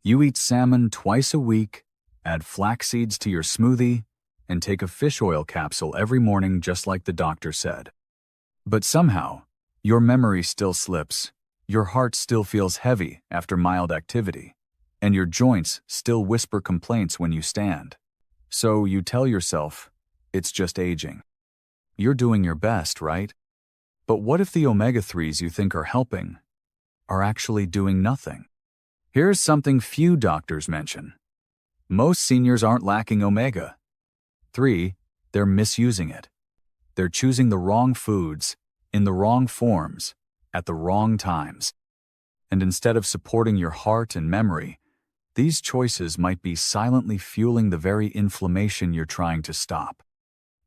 You eat salmon twice a week, add flax seeds to your smoothie, and take a fish oil capsule every morning just like the doctor said. But somehow, your memory still slips, your heart still feels heavy after mild activity, and your joints still whisper complaints when you stand. So you tell yourself, it's just aging. You're doing your best, right? But what if the omega-3s you think are helping are actually doing nothing? Here's something few doctors mention. Most seniors aren't lacking omega-3, they're misusing it. They're choosing the wrong foods, in the wrong forms, at the wrong times. And instead of supporting your heart and memory, these choices might be silently fueling the very inflammation you're trying to stop.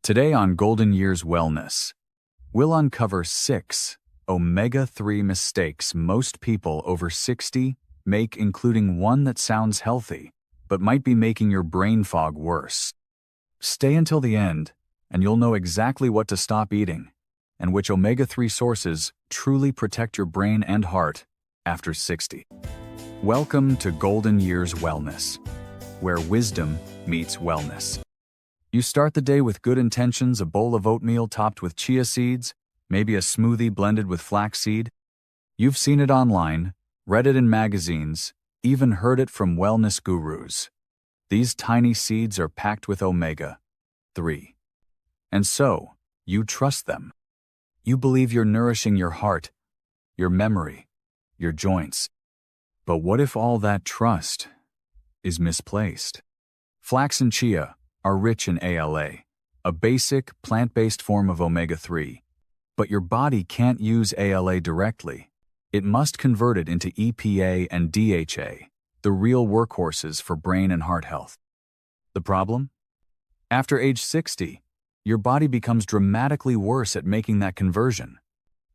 Today on Golden Years Wellness, we'll uncover 6 omega-3 mistakes most people over 60 make, including one that sounds healthy, but might be making your brain fog worse. Stay until the end, and you'll know exactly what to stop eating, and which omega-3 sources truly protect your brain and heart after 60. Welcome to Golden Years Wellness, where wisdom meets wellness. You start the day with good intentions, a bowl of oatmeal topped with chia seeds, maybe a smoothie blended with flaxseed. You've seen it online, read it in magazines, even heard it from wellness gurus. These tiny seeds are packed with omega-3. And so, you trust them. You believe you're nourishing your heart, your memory, your joints. But what if all that trust is misplaced? Flax and chia are rich in ALA, a basic plant-based form of omega-3. But your body can't use ALA directly. It must convert it into EPA and DHA, the real workhorses for brain and heart health. The problem? After age 60, your body becomes dramatically worse at making that conversion.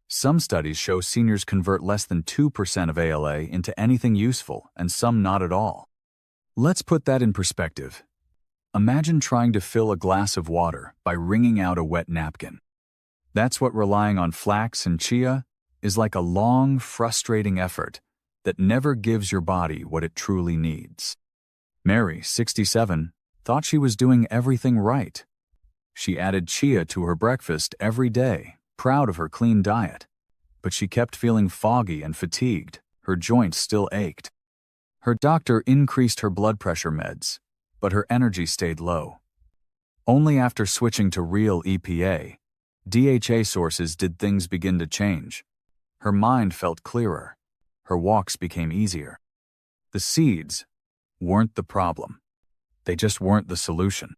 Some studies show seniors convert less than 2% of ALA into anything useful, and some not at all. Let's put that in perspective. Imagine trying to fill a glass of water by wringing out a wet napkin. That's what relying on flax and chia is like, a long, frustrating effort that never gives your body what it truly needs. Mary, 67, thought she was doing everything right. She added chia to her breakfast every day, proud of her clean diet. But she kept feeling foggy and fatigued. Her joints still ached. Her doctor increased her blood pressure meds, but her energy stayed low. Only after switching to real EPA, DHA sources did things begin to change. Her mind felt clearer. Her walks became easier. The seeds weren't the problem. They just weren't the solution.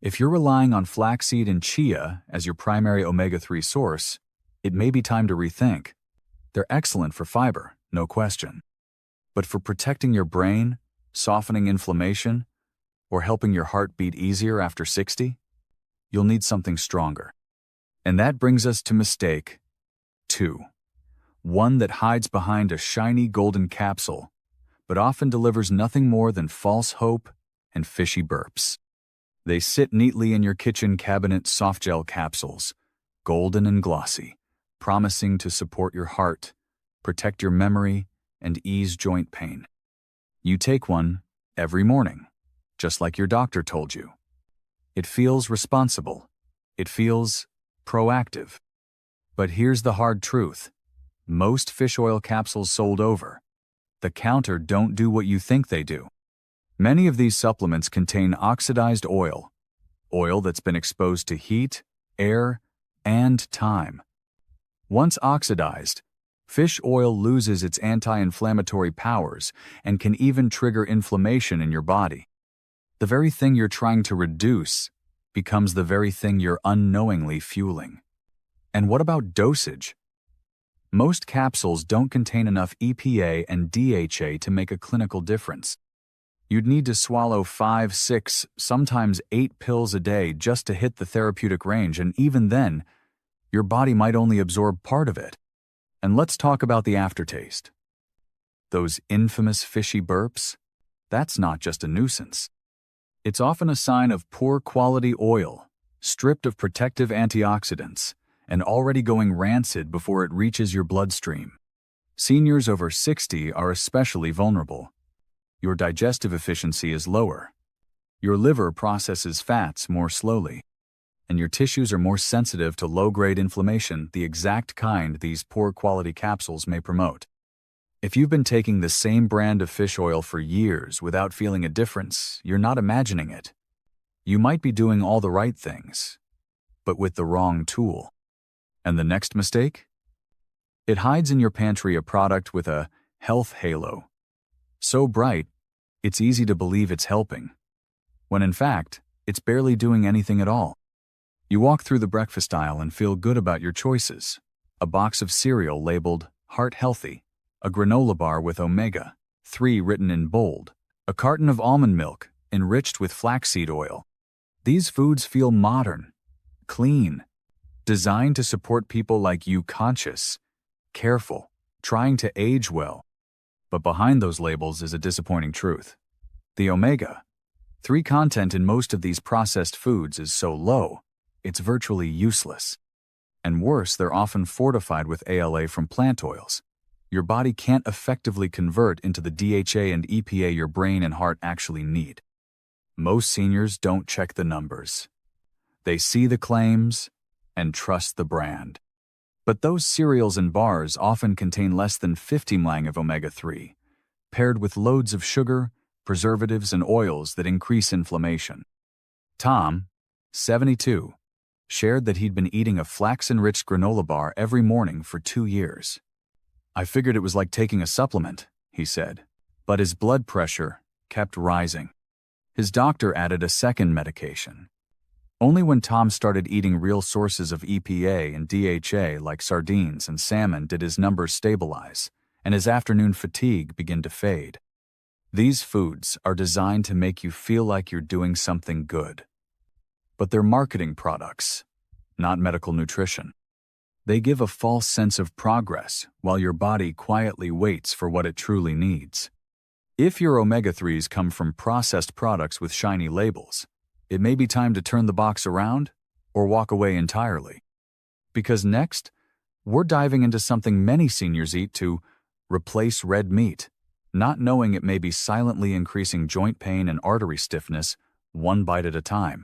If you're relying on flaxseed and chia as your primary omega-3 source, it may be time to rethink. They're excellent for fiber, no question. But for protecting your brain, softening inflammation, or helping your heart beat easier after 60, you'll need something stronger. And that brings us to mistake 2. One that hides behind a shiny golden capsule, but often delivers nothing more than false hope and fishy burps. They sit neatly in your kitchen cabinet, softgel capsules, golden and glossy, promising to support your heart, protect your memory, and ease joint pain. You take one every morning, just like your doctor told you. It feels responsible. It feels proactive. But here's the hard truth. Most fish oil capsules sold over the counter don't do what you think they do. Many of these supplements contain oxidized oil that's been exposed to heat, air, and time. Once oxidized, fish oil loses its anti-inflammatory powers and can even trigger inflammation in your body. The very thing you're trying to reduce becomes the very thing you're unknowingly fueling. And what about dosage? Most capsules don't contain enough EPA and DHA to make a clinical difference. You'd need to swallow 5, 6, sometimes 8 pills a day just to hit the therapeutic range, and even then, your body might only absorb part of it. And let's talk about the aftertaste. Those infamous fishy burps? That's not just a nuisance. It's often a sign of poor quality oil, stripped of protective antioxidants, and already going rancid before it reaches your bloodstream. Seniors over 60 are especially vulnerable. your digestive efficiency is lower. Your liver processes fats more slowly, and your tissues are more sensitive to low-grade inflammation, the exact kind these poor-quality capsules may promote. If you've been taking the same brand of fish oil for years without feeling a difference, you're not imagining it. You might be doing all the right things, but with the wrong tool. And the next mistake? It hides in your pantry a product with a health halo. So bright, it's easy to believe it's helping, when in fact, it's barely doing anything at all. You walk through the breakfast aisle and feel good about your choices. A box of cereal labeled Heart Healthy, a granola bar with Omega-3 written in bold, a carton of almond milk enriched with flaxseed oil. These foods feel modern, clean, designed to support people like you, conscious, careful, trying to age well. But behind those labels is a disappointing truth. The omega-3 content in most of these processed foods is so low, it's virtually useless. And worse, they're often fortified with ALA from plant oils. Your body can't effectively convert into the DHA and EPA your brain and heart actually need. Most seniors don't check the numbers. They see the claims and trust the brand. But those cereals and bars often contain less than 50 mg of omega-3, paired with loads of sugar, preservatives, and oils that increase inflammation. Tom, 72, shared that he'd been eating a flax-enriched granola bar every morning for 2 years. I figured it was like taking a supplement, he said, but his blood pressure kept rising. His doctor added a second medication. Only when Tom started eating real sources of EPA and DHA like sardines and salmon did his numbers stabilize, and his afternoon fatigue begin to fade. These foods are designed to make you feel like you're doing something good. But they're marketing products, not medical nutrition. They give a false sense of progress while your body quietly waits for what it truly needs. If your omega-3s come from processed products with shiny labels, it may be time to turn the box around or walk away entirely. Because next, we're diving into something many seniors eat to replace red meat, not knowing it may be silently increasing joint pain and artery stiffness one bite at a time.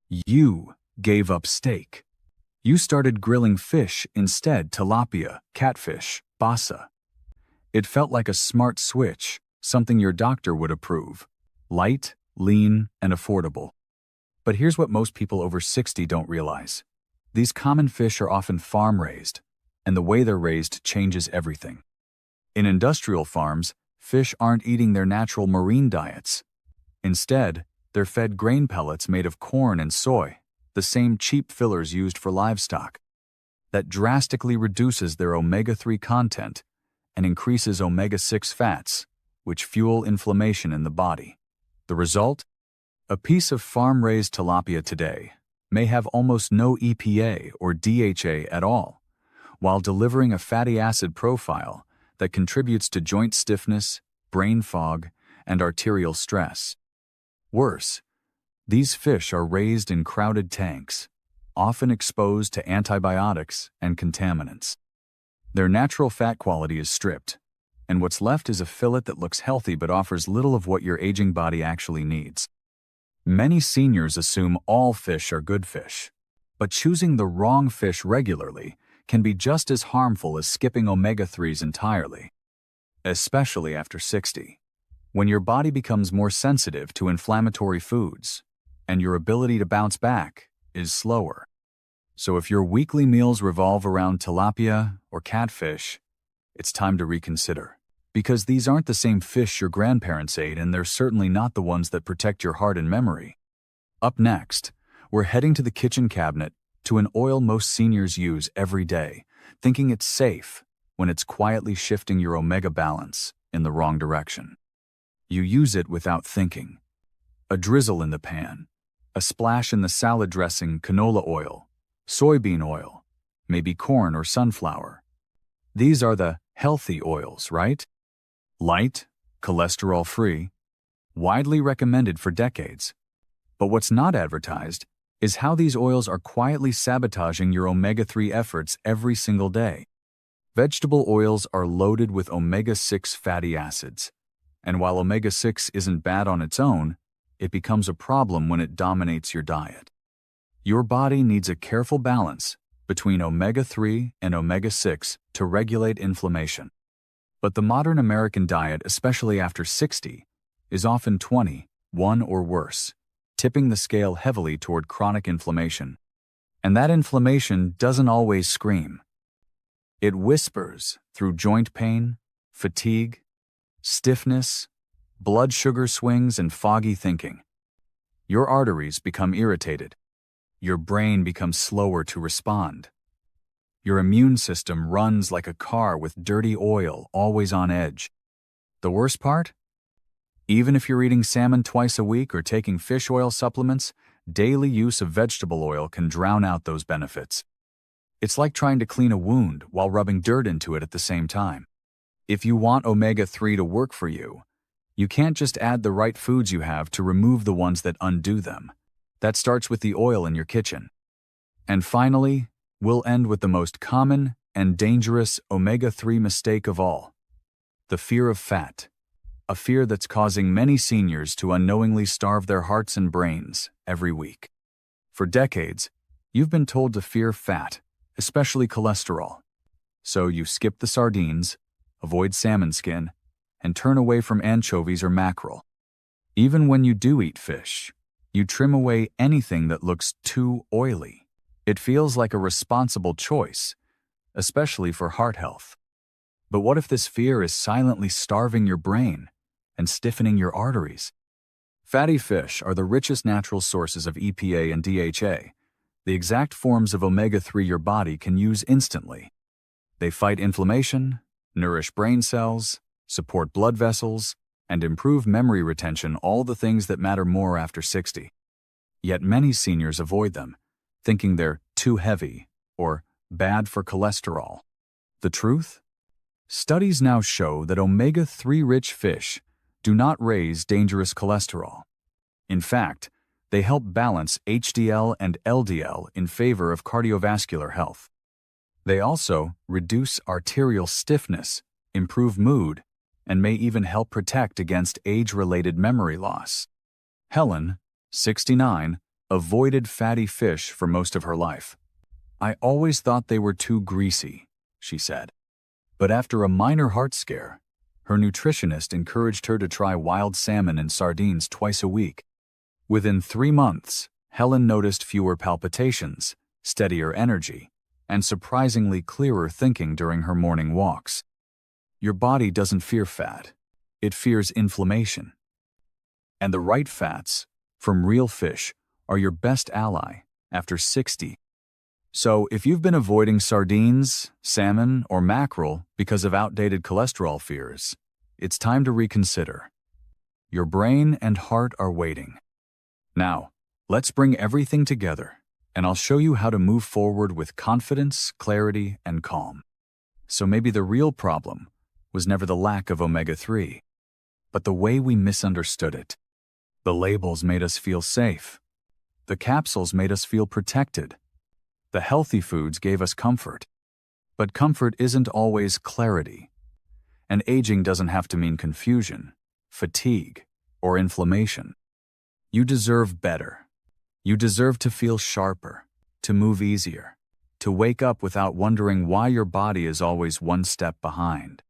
You gave up steak. You started grilling fish instead, tilapia, catfish, basa. It felt like a smart switch, something your doctor would approve. Light, lean, and affordable. But here's what most people over 60 don't realize. These common fish are often farm-raised, and the way they're raised changes everything. In industrial farms, fish aren't eating their natural marine diets. Instead, they're fed grain pellets made of corn and soy, the same cheap fillers used for livestock. That drastically reduces their omega-3 content and increases omega-6 fats, which fuel inflammation in the body. The result? A piece of farm-raised tilapia today may have almost no EPA or DHA at all, while delivering a fatty acid profile that contributes to joint stiffness, brain fog, and arterial stress. Worse, these fish are raised in crowded tanks, often exposed to antibiotics and contaminants. Their natural fat quality is stripped, and what's left is a fillet that looks healthy but offers little of what your aging body actually needs. Many seniors assume all fish are good fish, but choosing the wrong fish regularly can be just as harmful as skipping omega-3s entirely, especially after 60, when your body becomes more sensitive to inflammatory foods and your ability to bounce back is slower. So if your weekly meals revolve around tilapia or catfish, it's time to reconsider. Because these aren't the same fish your grandparents ate, and they're certainly not the ones that protect your heart and memory. Up next, we're heading to the kitchen cabinet to an oil most seniors use every day, thinking it's safe when it's quietly shifting your omega balance in the wrong direction. You use it without thinking. A drizzle in the pan, a splash in the salad dressing, canola oil, soybean oil, maybe corn or sunflower. These are the healthy oils, right? Light, cholesterol-free, widely recommended for decades. But what's not advertised is how these oils are quietly sabotaging your omega-3 efforts every single day. Vegetable oils are loaded with omega-6 fatty acids, And while omega-6 isn't bad on its own, it becomes a problem when it dominates your diet. Your body needs a careful balance between omega-3 and omega-6 to regulate inflammation. But the modern American diet, especially after 60, is often 21 or worse, tipping the scale heavily toward chronic inflammation. And that inflammation doesn't always scream. It whispers through joint pain, fatigue, stiffness, blood sugar swings, and foggy thinking. Your arteries become irritated. Your brain becomes slower to respond. Your immune system runs like a car with dirty oil, always on edge. The worst part? Even if you're eating salmon twice a week or taking fish oil supplements, daily use of vegetable oil can drown out those benefits. It's like trying to clean a wound while rubbing dirt into it at the same time. If you want omega-3 to work for you, you can't just add the right foods you have to remove the ones that undo them. That starts with the oil in your kitchen. And finally, we'll end with the most common and dangerous omega-3 mistake of all: the fear of fat. A fear that's causing many seniors to unknowingly starve their hearts and brains every week. For decades, you've been told to fear fat, especially cholesterol. So you skip the sardines, avoid salmon skin, and turn away from anchovies or mackerel. Even when you do eat fish, you trim away anything that looks too oily. It feels like a responsible choice, especially for heart health. But what if this fear is silently starving your brain and stiffening your arteries? Fatty fish are the richest natural sources of EPA and DHA, the exact forms of omega-3 your body can use instantly. They fight inflammation, nourish brain cells, support blood vessels, and improve memory retention, all the things that matter more after 60. Yet many seniors avoid them, thinking they're too heavy or bad for cholesterol. The truth? Studies now show that omega-3 rich fish do not raise dangerous cholesterol. In fact, they help balance HDL and LDL in favor of cardiovascular health. They also reduce arterial stiffness, improve mood, and may even help protect against age-related memory loss. Helen, 69, avoided fatty fish for most of her life. "I always thought they were too greasy," she said. But after a minor heart scare, her nutritionist encouraged her to try wild salmon and sardines twice a week. Within 3 months, Helen noticed fewer palpitations, steadier energy, and surprisingly clearer thinking during her morning walks. Your body doesn't fear fat. It fears inflammation. And the right fats, from real fish, are your best ally after 60. So if you've been avoiding sardines, salmon, or mackerel because of outdated cholesterol fears, it's time to reconsider. Your brain and heart are waiting. Now, let's bring everything together, and I'll show you how to move forward with confidence, clarity, and calm. So maybe the real problem was never the lack of omega-3, but the way we misunderstood it. The labels made us feel safe. The capsules made us feel protected. The healthy foods gave us comfort. But comfort isn't always clarity. And aging doesn't have to mean confusion, fatigue, or inflammation. You deserve better. You deserve to feel sharper, to move easier, to wake up without wondering why your body is always one step behind.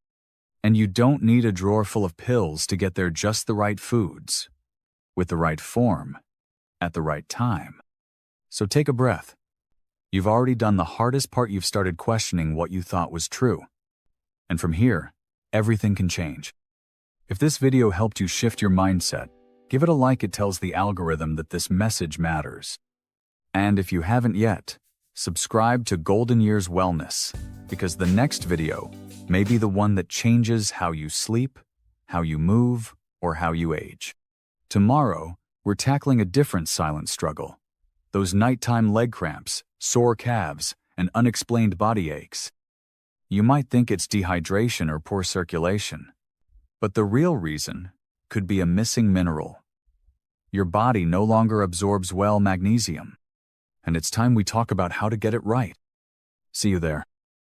And you don't need a drawer full of pills to get there, just the right foods, with the right form, at the right time. So take a breath. You've already done the hardest part. You've started questioning what you thought was true. And from here, everything can change. If this video helped you shift your mindset, give it a like. It tells the algorithm that this message matters. And if you haven't yet, subscribe to Golden Years Wellness, because the next video may be the one that changes how you sleep, how you move, or how you age. Tomorrow, we're tackling a different silent struggle: those nighttime leg cramps, sore calves, and unexplained body aches. You might think it's dehydration or poor circulation, but the real reason could be a missing mineral. Your body no longer absorbs well magnesium, and it's time we talk about how to get it right. See you there.